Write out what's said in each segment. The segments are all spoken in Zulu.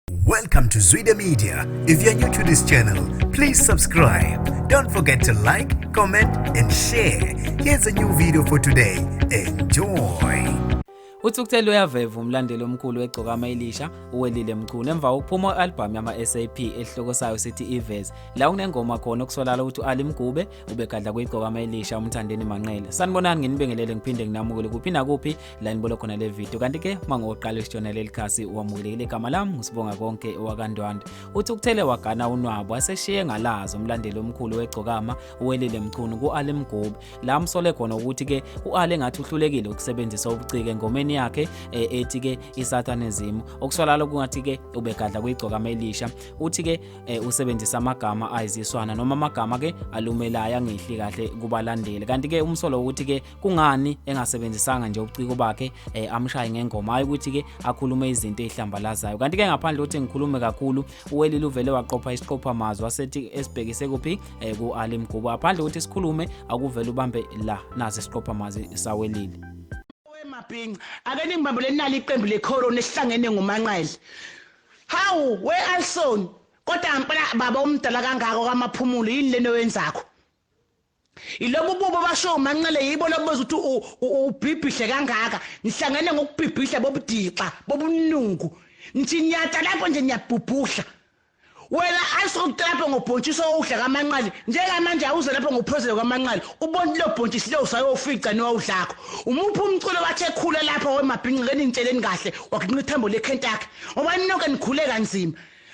Welcome to Zwida Media. If you're new to this channel, please subscribe. Don't forget to like, comment, and share. Here's a new video for today. Enjoy. Uthukuthelo uyaveva umlandeli omkhulu weGcokama Elisha uwelile Mchunu emva ukuphuma album yama SAP esihloko sayo sithi Ivez la kunengoma khona okusolala ukuthi Ali Mgube ubegadla kweGcokama Elisha umthandeni Manqele. Sanibonani nginibingelele ngiphinde nginamukele kuphi nakuphi la nibona khona le video kanti ke mangoqala isijona lelikhasi wamukelekile igama lami ngisibonga konke owakandwanda. Uthukuthele wagana unwabo aseshiye ngalazo umlandeli omkhulu weGcokama uwelile Mchunu kuAli Mgube la amsole khona ukuthi ke uAli ngathi uhlulekile ukusebenzisa ubucike ngomeni yakhe ethi ke isatanism okusolala kungathi ke ubegadla kweGcokama Elisha uthi ke usebenzisa amagama ayiziswana noma amagama ke alumelaya ngehli kahle kubalandeli kanti ke umsolo ukuthi ke kungani engasebenzisanga nje ubuciko bakhe amshaye ngengoma hayi ukuthi ke akhulume izinto ezihlambalazayo kanti ke ngaphandle ukuthi ngikhulume kakhulu uwelile uvele waqopha isiqopha mazwi asethi esibhekise kuphi kuAli Mgube ngaphandle ukuthi sikhulume akuvela ubambe la nazi isiqopha mazwi sawelile Mapinga ake ningibambele nali iqembu lecorona esihlangene ngomanqele hawu we Alson kodwa ngempela baba umdala kangaka kwamaphumulo yini leno wenzakho ilobu bubo basho manqele yibo lobuza ukuthi ubhibhihle kangaka nihlangene ngokubhibhihla bobudixa bobunungu nithi nyata lapho nje niyabhubhuhla wena asokutapha ngobhontshisi owudla kamanqali njengamanje awuze lapho ngophozela kwamanqali ubona lo bhontshisi lo usayofica nowudlakho umuphi umculo wathe ekhula lapha wemabhinqi ngene nitsheleni kahle waginqa ithambo leKentucky ngoba nonke nikhule kanzima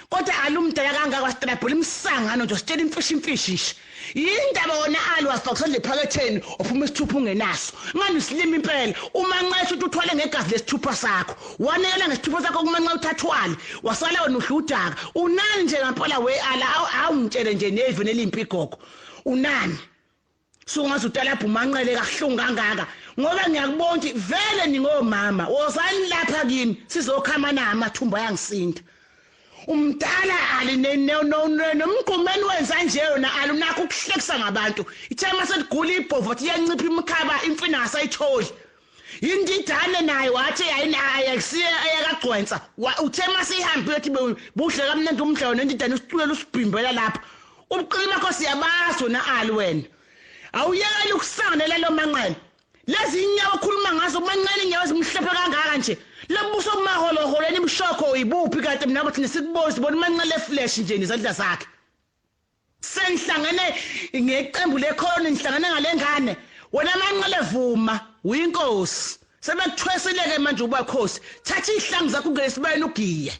kodwa alumdala kangaka kwastrabhula imsangano nje sitshela imfishi yindaba wona Ali wafaka lephaketheni ophuma isithupha ungenaso ngani silima impela uma nqesha ukuthi uthwale ngegazi lesithupha sakho wanela ngesithupha sakho kumanqa uthathwali wasala wena uhludaka unani nje ngempela we Ali awungitshele nje neveni elimpigogo unani sungaze utalapha umanqele kahlungu kangaka ngoba ngiyakubona ukuthi vele ningomama wozani lapha kimi sizokhamana amathumba yangisinda umdala Ali nomqumeni wenza nje yona Ali unakho ukuhlekisa ngabantu ithema seligula ibhovu wathi iyancipha imkhaba imfina asayitholi indidane naye wathi ayisiye ayakagcwensa uthema sihambe uthi buhle kamnandi umdlawo nendidane usicule usibhimbela lapha ubuqilima kho siyabazo na Ali wena awuyekela ukusanganela lo manqele lezi inyawo okhuluma ngazo manqele inyawo zimhlophe kangaka nje lobuso kumaholoholeni ibishoko uyibuphi kade mina bathi nesikubozi bona manqele flesh nje nezandla zakhe senhlangene ngeqembu lecorona nihlangane ngalengane wena manqele vuma uyinkosi sebekuthweseleke manje ubakhosi thatha ihlangu zakho ngelesibayeni ugiye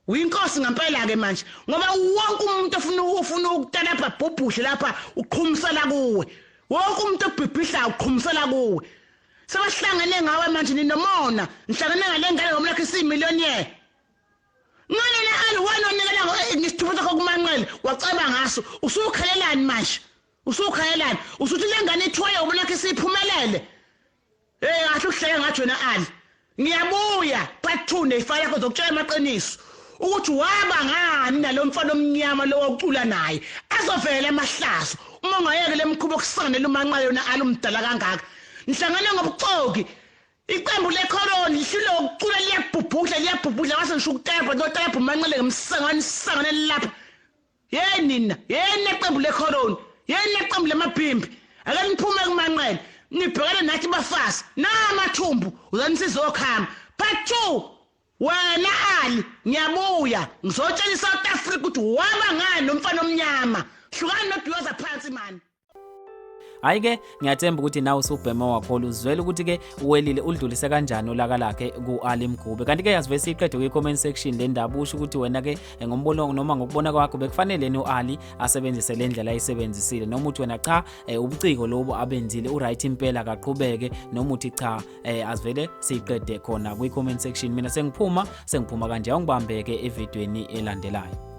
uyinkosi ngempela ke manje ngoba wonke umuntu ofuna ukutalapha bhubhuhle lapha uqhumsela kuwe wonke umuntu obhibhihla uqhumsela kuwe sebahlangene ngawe manje ninomona nihlangene ngalengane ngomlakho isimiliyoni ngane na Ali wena onikela ngisithupha sakho kumanqele waceba ngaso usukhalelani manje usukhalelani usuthi lengane ithwaye ubonakho isiphumelele ahle ukuhleka ngathi wena Ali ngiyabuya part 2 nefile yakho zokutshela amaqiniso ukuthi waba ngani nalomfana omnyama lo wokucula naye azovela emahlazo uma ungayeke lemkhubo okusanele umanqale yona Ali umdala kangaka nihlangane ngobuxoki iqembu lecorona lishilo ukucula liyabhubhuhla wase ngisho ukutepha notepa umanqele ngemsangane lapha yena iqembu lecorona yena iqembu lemabhimbi ake niphume kumanqele nibhekele nathi bafasi namathumbu uzanisizokhamba part 2 wena Ali ngiyabuya ngizotshela iSouth Africa ukuthi waba ngani nomfana omnyama hlukani noduyoza phansi man hayi ke ngiyathemba ukuthi nawe usubhema wakho uzwele ukuthi ke uwelile udlulise kanjani olaka lakhe kuAli Mgube kanti ke yazivese iqede kwi-comment section le ndaba usho ukuthi wena ke ngombono noma ngokubona kwakho bekufanele uAli asebenzise le ndlela ayisebenzisile noma uthi wena cha ubuciko lobo abenzile uright impela akaqhubeke noma uthi cha azivele siqede khona kwi-comment section mina sengiphuma kanje awungibambeke evidweni elandelayo.